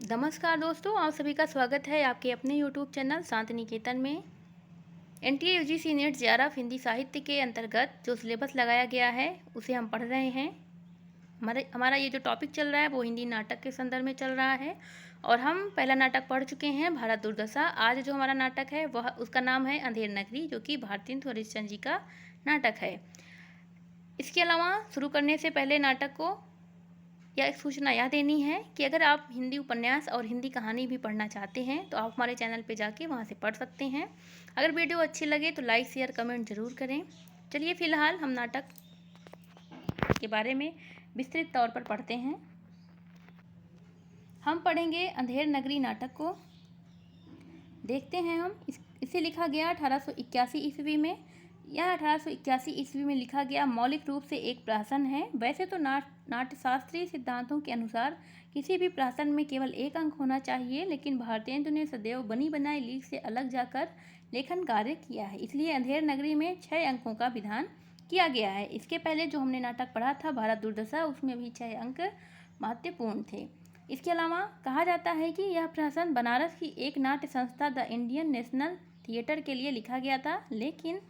नमस्कार दोस्तों, आप सभी का स्वागत है आपके अपने यूट्यूब चैनल शांति निकेतन में। NTA UGC net JRF Hindi साहित्य के अंतर्गत जो सिलेबस लगाया गया है उसे हम पढ़ रहे हैं। हमारा ये जो टॉपिक चल रहा है वो हिंदी नाटक के संदर्भ में चल रहा है और हम पहला नाटक पढ़ चुके हैं, भारत दुर्दशा। आज जो हमारा नाटक है वह उसका नाम है अंधेर नगरी, जो कि भारतेंदु हरिश्चंद्र जी का नाटक है। इसके अलावा शुरू करने से पहले नाटक को एक सूचना यह देनी है कि अगर आप हिंदी उपन्यास और हिंदी कहानी भी पढ़ना चाहते हैं तो आप हमारे चैनल पे जाके वहाँ से पढ़ सकते हैं। अगर वीडियो अच्छी लगे तो लाइक शेयर कमेंट ज़रूर करें। चलिए फ़िलहाल हम नाटक के बारे में विस्तृत तौर पर पढ़ते हैं। हम पढ़ेंगे अंधेर नगरी नाटक को। देखते हैं हम इसे लिखा गया 1881 ईस्वी में। यह 1881 ईस्वी में लिखा गया मौलिक रूप से एक प्रहसन है। वैसे तो नाट्यशास्त्रीय सिद्धांतों के अनुसार किसी भी प्रहसन में केवल एक अंक होना चाहिए, लेकिन भारतेंदु ने सदैव बनी बनाई लीक से अलग जाकर लेखन कार्य किया है, इसलिए अंधेर नगरी में 6 अंकों का विधान किया गया है। इसके पहले जो हमने नाटक पढ़ा था भारत दुर्दशा, उसमें भी 6 अंक महत्वपूर्ण थे। इसके अलावा कहा जाता है कि यह प्रहसन बनारस की एक नाट्य संस्था द इंडियन नेशनल थिएटर के लिए लिखा गया था, लेकिन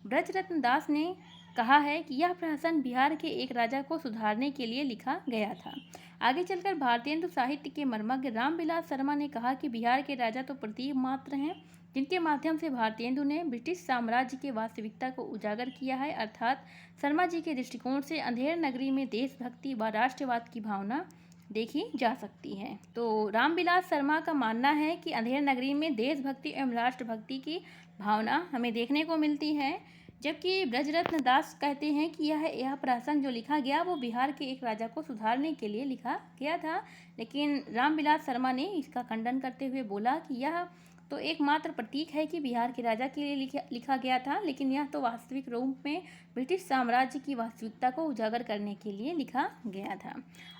ब्रजरत्न दास ने कहा है कि यह प्रहसन बिहार के एक राजा को सुधारने के लिए लिखा गया था। आगे चलकर भारतेंदु साहित्य के मर्मज्ञ रामविलास शर्मा ने कहा कि बिहार के राजा तो प्रतीक मात्र हैं, जिनके माध्यम से भारतेंदु ने ब्रिटिश साम्राज्य की वास्तविकता को उजागर किया है। अर्थात शर्मा जी के दृष्टिकोण से अंधेर नगरी में देशभक्ति व राष्ट्रवाद की भावना देखी जा सकती है। तो रामविलास शर्मा का मानना है कि अंधेर नगरी में देशभक्ति एवं राष्ट्रभक्ति की भावना हमें देखने को मिलती है, जबकि ब्रजरत्न दास कहते हैं कि यह प्रहसन जो लिखा गया वो बिहार के एक राजा को सुधारने के लिए लिखा गया था। लेकिन रामविलास शर्मा ने इसका खंडन करते हुए बोला कि यह तो एकमात्र प्रतीक है कि बिहार के राजा के लिए लिखा गया था, लेकिन यह तो वास्तविक रूप में ब्रिटिश साम्राज्य की वास्तविकता को उजागर करने के लिए लिखा गया था।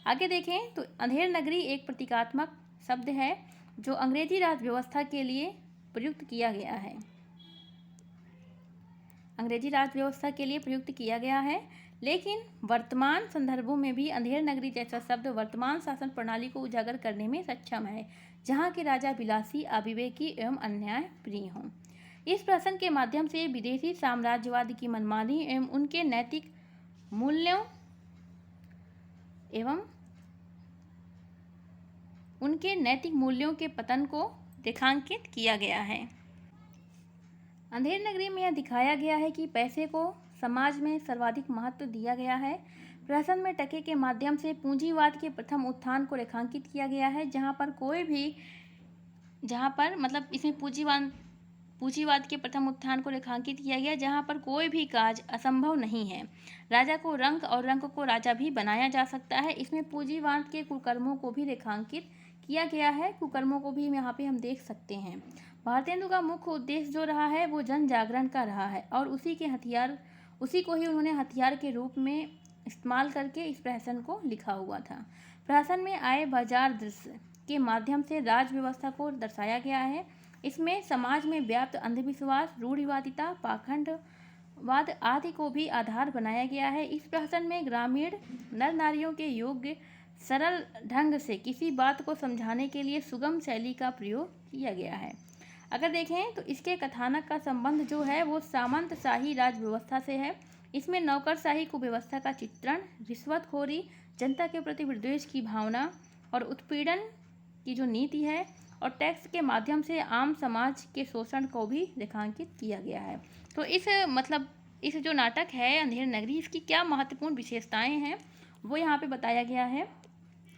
आगे देखें तो अंधेर नगरी एक प्रतीकात्मक शब्द है जो अंग्रेजी राज व्यवस्था के लिए प्रयुक्त किया गया है। अंग्रेजी राज व्यवस्था के लिए प्रयुक्त किया गया है, लेकिन वर्तमान संदर्भों में भी अंधेर नगरी जैसा शब्द वर्तमान शासन प्रणाली को उजागर करने में सक्षम है, जहाँ के राजा विलासी, अविवेकी एवं अन्याय प्रिय हों। इस प्रहसन के माध्यम से विदेशी साम्राज्यवाद की मनमानी एवं उनके नैतिक मूल्यों के पतन को रेखांकित किया गया है। अंधेर नगरी में यह दिखाया गया है कि पैसे को समाज में सर्वाधिक महत्व दिया गया है। प्रहसन में टके के माध्यम से पूंजीवाद के प्रथम उत्थान को रेखांकित किया गया है, इसमें पूंजीवाद के प्रथम उत्थान को रेखांकित किया गया, जहाँ पर कोई भी कार्य असंभव नहीं है। राजा को रंक और रंक को राजा भी बनाया जा सकता है। इसमें पूंजीवाद के कुकर्मों को भी रेखांकित किया गया है। कुकर्मों को भी यहाँ पे हम देख सकते हैं। भारतेंदु का मुख्य उद्देश्य जो रहा है वो जन जागरण का रहा है और उसी को ही उन्होंने हथियार के रूप में इस्तेमाल करके इस प्रहसन को लिखा हुआ था। प्रहसन में आए बाजार दृश्य के माध्यम से राज व्यवस्था को दर्शाया गया है। इसमें समाज में व्याप्त अंधविश्वास, रूढ़िवादिता, पाखंडवाद आदि को भी आधार बनाया गया है। इस प्रहसन में ग्रामीण नर नारियों के योग्य सरल ढंग से किसी बात को समझाने के लिए सुगम शैली का प्रयोग किया गया है। अगर देखें तो इसके कथानक का संबंध जो है वो सामंतशाही राज व्यवस्था से है। इसमें नौकरशाही कुव्यवस्था का चित्रण, रिश्वतखोरी, जनता के प्रति विद्वेष की भावना और उत्पीड़न की जो नीति है और टैक्स के माध्यम से आम समाज के शोषण को भी रेखांकित किया गया है। तो इस जो नाटक है अंधेर नगरी, इसकी क्या महत्वपूर्ण विशेषताएं हैं वो यहाँ पे बताया गया है।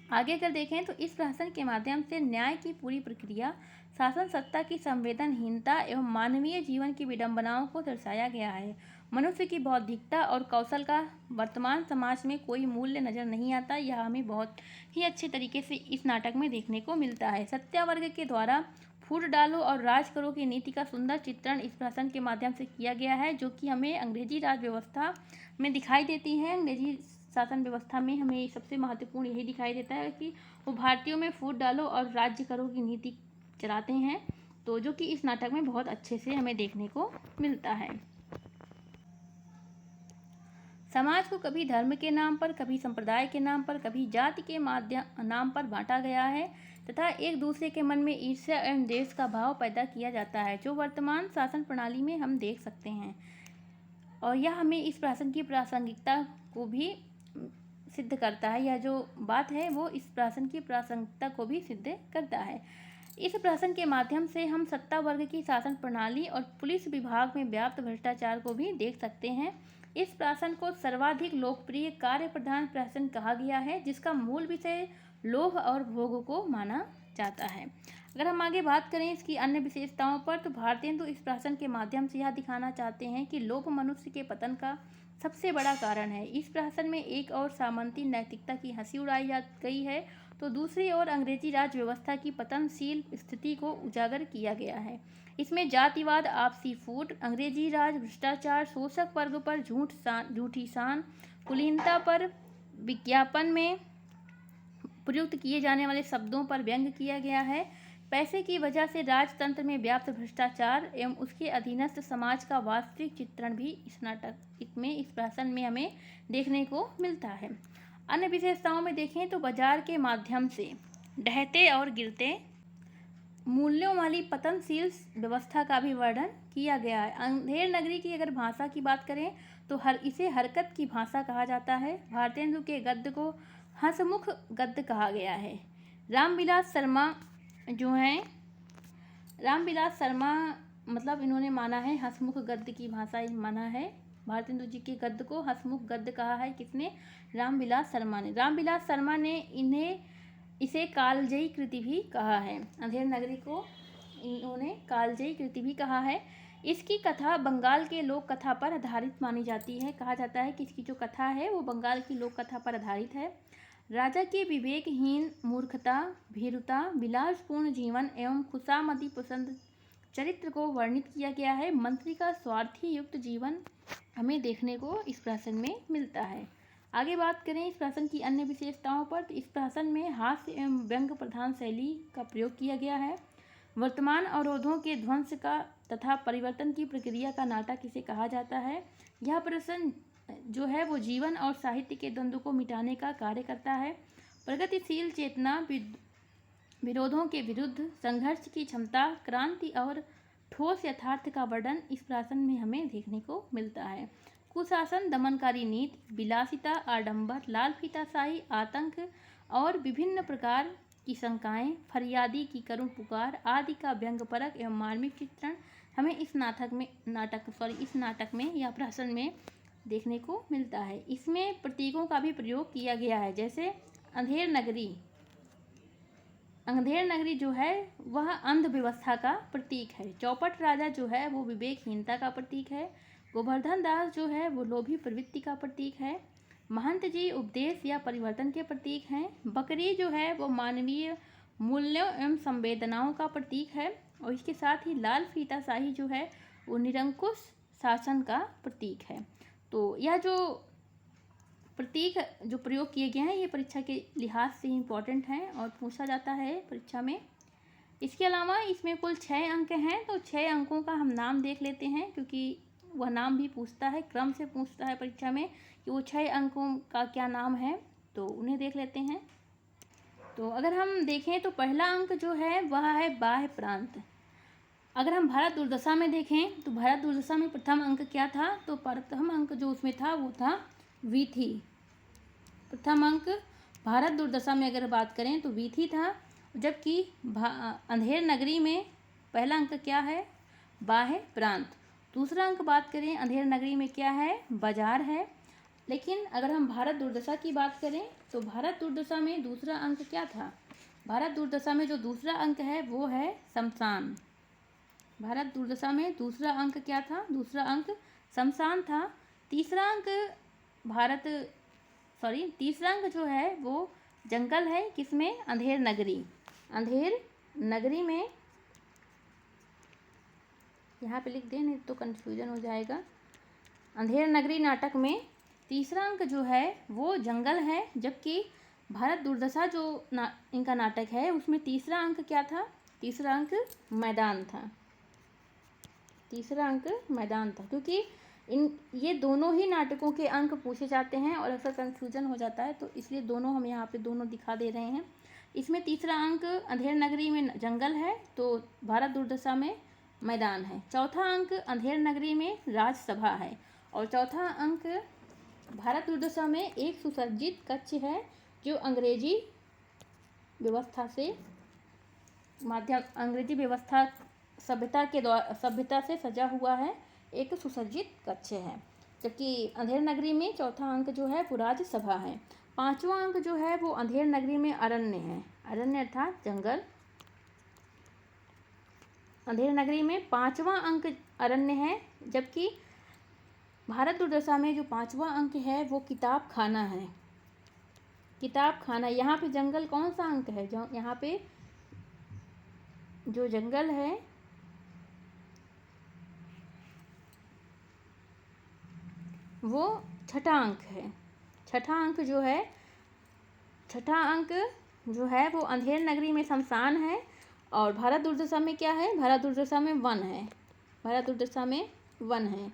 आगे अगर देखें तो इस प्रहसन के माध्यम से न्याय की पूरी प्रक्रिया, शासन सत्ता की संवेदनहीनता एवं मानवीय जीवन की विडंबनाओं को दर्शाया गया है। मनुष्य की बौद्धिकता और कौशल का वर्तमान समाज में कोई मूल्य नजर नहीं आता। यह हमें बहुत ही अच्छे तरीके से इस नाटक में देखने को मिलता है। सत्यावर्ग के द्वारा फूट डालो और राज करो की नीति का सुंदर चित्रण इस प्रहसन के माध्यम से किया गया है, जो कि हमें अंग्रेजी राज व्यवस्था में दिखाई देती है। अंग्रेजी शासन व्यवस्था में हमें सबसे महत्वपूर्ण यही दिखाई देता है कि वो भारतीयों में फूट डालो और राज्य करो की नीति चलाते हैं, तो जो कि इस नाटक में बहुत अच्छे से हमें देखने को मिलता है। समाज को कभी धर्म के नाम पर, कभी संप्रदाय के नाम पर, कभी जाति के नाम पर बांटा गया है तथा एक दूसरे के मन में ईर्ष्या एवं द्वेष का भाव पैदा किया जाता है, जो वर्तमान शासन प्रणाली में हम देख सकते हैं। और यह हमें इस प्रशासन की प्रासंगिकता को भी सिद्ध करता है। यह जो बात है वो इस प्रशासन की प्रासंगिकता को भी सिद्ध करता है। इस प्रशासन के माध्यम से हम सत्ता वर्ग की शासन प्रणाली और पुलिस विभाग में व्याप्त भ्रष्टाचार को भी देख सकते हैं। इस प्रशासन को सर्वाधिक लोकप्रिय कार्य प्रधान प्रशासन कहा गया है, जिसका मूल विषय लोभ और भोग को माना जाता है। अगर हम आगे बात करें इसकी अन्य विशेषताओं पर, तो भारतीय तो इस प्रशासन के माध्यम से यह दिखाना चाहते हैं कि लोभ मनुष्य के पतन का सबसे बड़ा कारण है। इस प्रशासन में एक और सामंती नैतिकता की हंसी उड़ाई जा गई है, तो दूसरी ओर अंग्रेजी राज व्यवस्था की पतनशील स्थिति को उजागर किया गया है। इसमें जातिवाद, आपसी फूट, अंग्रेजी राज, भ्रष्टाचार, शोषक वर्ग पर झूठी शान, कुलीनता पर, विज्ञापन में प्रयुक्त किए जाने वाले शब्दों पर व्यंग किया गया है। पैसे की वजह से राजतंत्र में व्याप्त भ्रष्टाचार एवं उसके अधीनस्थ समाज का वास्तविक चित्रण भी इस प्रशासन में हमें देखने को मिलता है। अन्य विशेषताओं में देखें तो बाजार के माध्यम से ढहते और गिरते मूल्यों वाली पतनशील व्यवस्था का भी वर्णन किया गया है। अंधेर नगरी की अगर भाषा की बात करें तो इसे हरकत की भाषा कहा जाता है। भारतेंदु के गद्य को हंसमुख गद्य कहा गया है। रामविलास शर्मा जो हैं, रामविलास शर्मा मतलब इन्होंने माना है हंसमुख गद्य की भाषा माना है। भारतेंदु जी के गद्य को हंसमुख गद्य कहा है किसने? रामविलास शर्मा ने। रामविलास शर्मा ने इसे कालजयी कृति भी कहा है। अंधेर नगरी को इन्होंने कालजयी कृति भी कहा है। इसकी कथा बंगाल के लोक कथा पर आधारित मानी जाती है। कहा जाता है कि इसकी जो कथा है वो बंगाल की लोक कथा पर आधारित है। राजा के विवेकहीन, मूर्खता, भीरुता, विलासपूर्ण जीवन एवं खुशामदी पसंद चरित्र को वर्णित किया गया है। मंत्री का स्वार्थी युक्त जीवन हमें देखने को इस प्रशासन में मिलता है। आगे बात करें इस प्रशासन की अन्य विशेषताओं पर, तो इस प्रशासन में हास्य एवं व्यंग प्रधान शैली का प्रयोग किया गया है। वर्तमान अवरोधों के ध्वंस का तथा परिवर्तन की प्रक्रिया का नाटक इसे कहा जाता है। यह प्रशासन जो है वो जीवन और साहित्य के द्वंद्व को मिटाने का कार्य करता है। प्रगतिशील चेतना, विरोधों के विरुद्ध संघर्ष की क्षमता, क्रांति और ठोस यथार्थ का वर्णन इस प्रशासन में हमें देखने को मिलता है। कुशासन, दमनकारी नीति, विलासिता, आडंबर, लाल फीताशाही, आतंक और विभिन्न प्रकार की शंकाएं, फरियादी की करुण पुकार आदि का व्यंग्यपरक एवं मार्मिक चित्रण हमें इस नाटक में या प्रहसन में देखने को मिलता है। इसमें प्रतीकों का भी प्रयोग किया गया है, जैसे अंधेर नगरी जो है वह अंध व्यवस्था का प्रतीक है। चौपट राजा जो है वो विवेकहीनता का प्रतीक है। गोवर्धन दास जो है वो लोभी प्रवृत्ति का प्रतीक है। महंत जी उपदेश या परिवर्तन के प्रतीक हैं। बकरी जो है वो मानवीय मूल्यों एवं संवेदनाओं का प्रतीक है। और इसके साथ ही लाल फीताशाही जो है वो निरंकुश शासन का प्रतीक है। तो यह जो प्रतीक जो प्रयोग किए गए हैं ये परीक्षा के लिहाज से इम्पोर्टेंट हैं और पूछा जाता है परीक्षा में। इसके अलावा इसमें कुल 6 अंक हैं, तो 6 अंकों का हम नाम देख लेते हैं, क्योंकि वह नाम भी पूछता है, क्रम से पूछता है परीक्षा में कि वो 6 अंकों का क्या नाम है, तो उन्हें देख लेते हैं। तो अगर हम देखें तो पहला अंक जो है वह है बाह्य प्रांत। अगर हम भारत दुर्दशा में देखें तो भारत दुर्दशा में प्रथम अंक क्या था? तो प्रथम अंक जो उसमें था वो था वीथी। प्रथम अंक भारत दुर्दशा में अगर बात करें तो वीथी था, जबकि अंधेर नगरी में पहला अंक क्या है? बाह्य प्रांत। दूसरा अंक बात करें अंधेर नगरी में क्या है? बाजार है। लेकिन अगर हम भारत दुर्दशा की बात करें तो भारत दुर्दशा में दूसरा अंक क्या था? भारत दुर्दशा में जो दूसरा अंक है वो है शमशान। भारत दुर्दशा में दूसरा अंक क्या था? दूसरा अंक शमशान था। तीसरा अंक जो है वो जंगल है। किसमें? अंधेर नगरी। अंधेर नगरी में, यहाँ पे लिख दें नहीं तो कन्फ्यूजन हो जाएगा। अंधेर नगरी नाटक में तीसरा अंक जो है वो जंगल है, जबकि भारत दुर्दशा जो इनका नाटक है उसमें तीसरा अंक क्या था? तीसरा अंक मैदान था। तीसरा अंक मैदान था, क्योंकि ये दोनों ही नाटकों के अंक पूछे जाते हैं और अक्सर कन्फ्यूजन हो जाता है, तो इसलिए दोनों हम यहाँ पे दोनों दिखा दे रहे हैं। इसमें तीसरा अंक अंधेर नगरी में जंगल है, तो भारत दुर्दशा में मैदान है। चौथा अंक अंधेर नगरी में राजसभा है, और चौथा अंक भारत दुर्दशा में एक सुसज्जित कक्ष है जो अंग्रेजी व्यवस्था सभ्यता से सजा हुआ है, एक सुसज्जित कक्ष है। जबकि अंधेर नगरी में चौथा अंक जो है वो राज्यसभा है। पांचवा अंक जो है वो अंधेर नगरी में अरण्य है, अरण्य अर्थात जंगल। अंधेर नगरी में पांचवा अंक अरण्य है, जबकि भारत दुर्दशा में जो पांचवा अंक है वो किताब खाना है। किताब खाना, यहाँ पे जंगल कौन सा अंक है? जो यहाँ पे जो जंगल है वो छठा अंक है। छठा अंक जो है वो अंधेर नगरी में शमशान है, और भारत दुर्दशा में क्या है? भारत दुर्दशा में वन है। भारत दुर्दशा में वन है।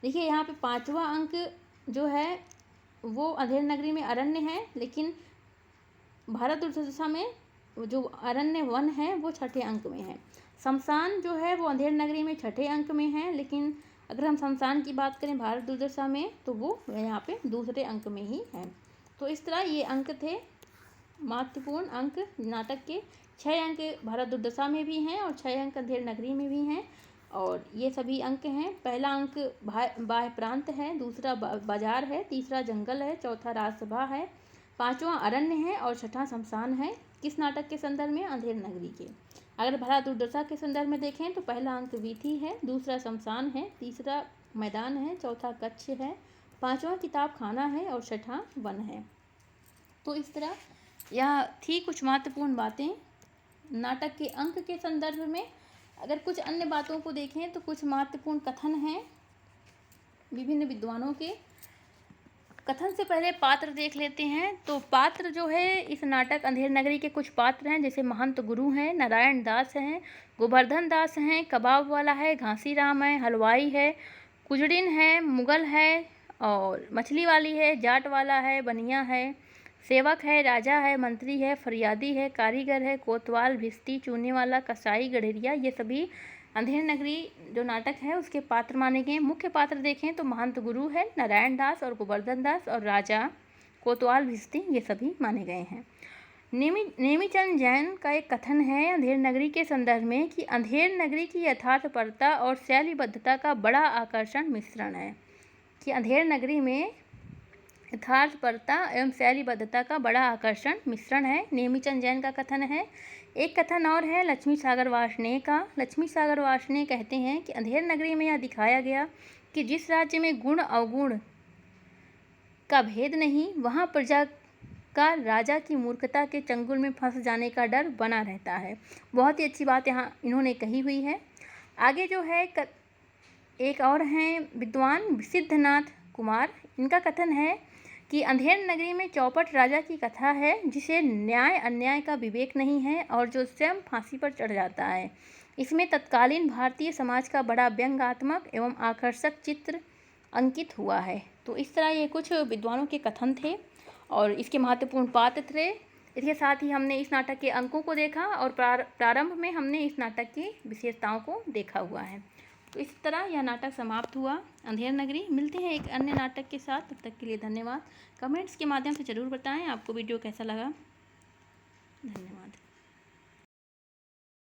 देखिए यहाँ पे पांचवा अंक जो है वो अंधेर नगरी में अरण्य है, लेकिन भारत दुर्दशा में जो अरण्य वन है वो छठे अंक में है। शमशान जो है वो अंधेर नगरी में छठे अंक में है, लेकिन अगर हम शमशान की बात करें भारत दुर्दशा में तो वो यहाँ पे दूसरे अंक में ही है। तो इस तरह ये अंक थे महत्वपूर्ण अंक नाटक के। 6 अंक भारत दुर्दशा में भी हैं और 6 अंक अंधेर नगरी में भी हैं, और ये सभी अंक हैं। पहला अंक बाह्य प्रांत है, दूसरा बाजार है, तीसरा जंगल है, चौथा राजसभा है, पांचवा अरण्य है और छठा शमशान है। किस नाटक के संदर्भ में? अंधेर नगरी के। अगर भारत दुर्दशा के संदर्भ में देखें तो पहला अंक वीथी है, दूसरा शमशान है, तीसरा मैदान है, चौथा कक्ष है, पांचवा किताब खाना है और छठा वन है। तो इस तरह यह थी कुछ महत्वपूर्ण बातें नाटक के अंक के संदर्भ में। अगर कुछ अन्य बातों को देखें तो कुछ महत्वपूर्ण कथन हैं विभिन्न विद्वानों के। कथन से पहले पात्र देख लेते हैं। तो पात्र जो है इस नाटक अंधेर नगरी के कुछ पात्र हैं, जैसे महंत गुरु हैं, नारायण दास हैं, गोवर्धन दास हैं, कबाब वाला है, घासी राम है, हलवाई है, कुजड़िन है, मुगल है और मछली वाली है, जाट वाला है, बनिया है, सेवक है, राजा है, मंत्री है, फरियादी है, कारीगर है, कोतवाल, भिस्ती, चूने वाला, कसाई, गडेरिया, ये सभी अंधेर नगरी जो नाटक है उसके पात्र माने गए। मुख्य पात्र देखें तो महंत गुरु है, नारायण दास और गोवर्धन दास, और राजा, कोतवाल, भिस्ती, ये सभी माने गए हैं। नेमीचंद जैन का एक कथन है अंधेर नगरी के संदर्भ में कि अंधेर नगरी की यथार्थपरता और शैलीबद्धता का बड़ा आकर्षण मिश्रण है, कि अंधेर नगरी में यथार्थपरता एवं शैलीबद्धता का बड़ा आकर्षण मिश्रण है। नेमीचंद जैन का कथन है। एक कथन और है लक्ष्मी सागर वार्ष्णेय का। लक्ष्मी सागर वार्ष्णेय कहते हैं कि अंधेर नगरी में यह दिखाया गया कि जिस राज्य में गुण अवगुण का भेद नहीं, वहाँ प्रजा का राजा की मूर्खता के चंगुल में फंस जाने का डर बना रहता है। बहुत ही अच्छी बात यहाँ इन्होंने कही हुई है। आगे जो है एक और हैं विद्वान सिद्धनाथ कुमार। इनका कथन है कि अंधेर नगरी में चौपट राजा की कथा है जिसे न्याय अन्याय का विवेक नहीं है और जो स्वयं फांसी पर चढ़ जाता है। इसमें तत्कालीन भारतीय समाज का बड़ा व्यंग्यात्मक एवं आकर्षक चित्र अंकित हुआ है। तो इस तरह ये कुछ विद्वानों के कथन थे और इसके महत्वपूर्ण पात्र थे। इसके साथ ही हमने इस नाटक के अंकों को देखा और प्रारंभ में हमने इस नाटक की विशेषताओं को देखा हुआ है। तो इस तरह यह नाटक समाप्त हुआ अंधेर नगरी। मिलते हैं एक अन्य नाटक के साथ, तब तक के लिए धन्यवाद। कमेंट्स के माध्यम से ज़रूर बताएं आपको वीडियो कैसा लगा। धन्यवाद।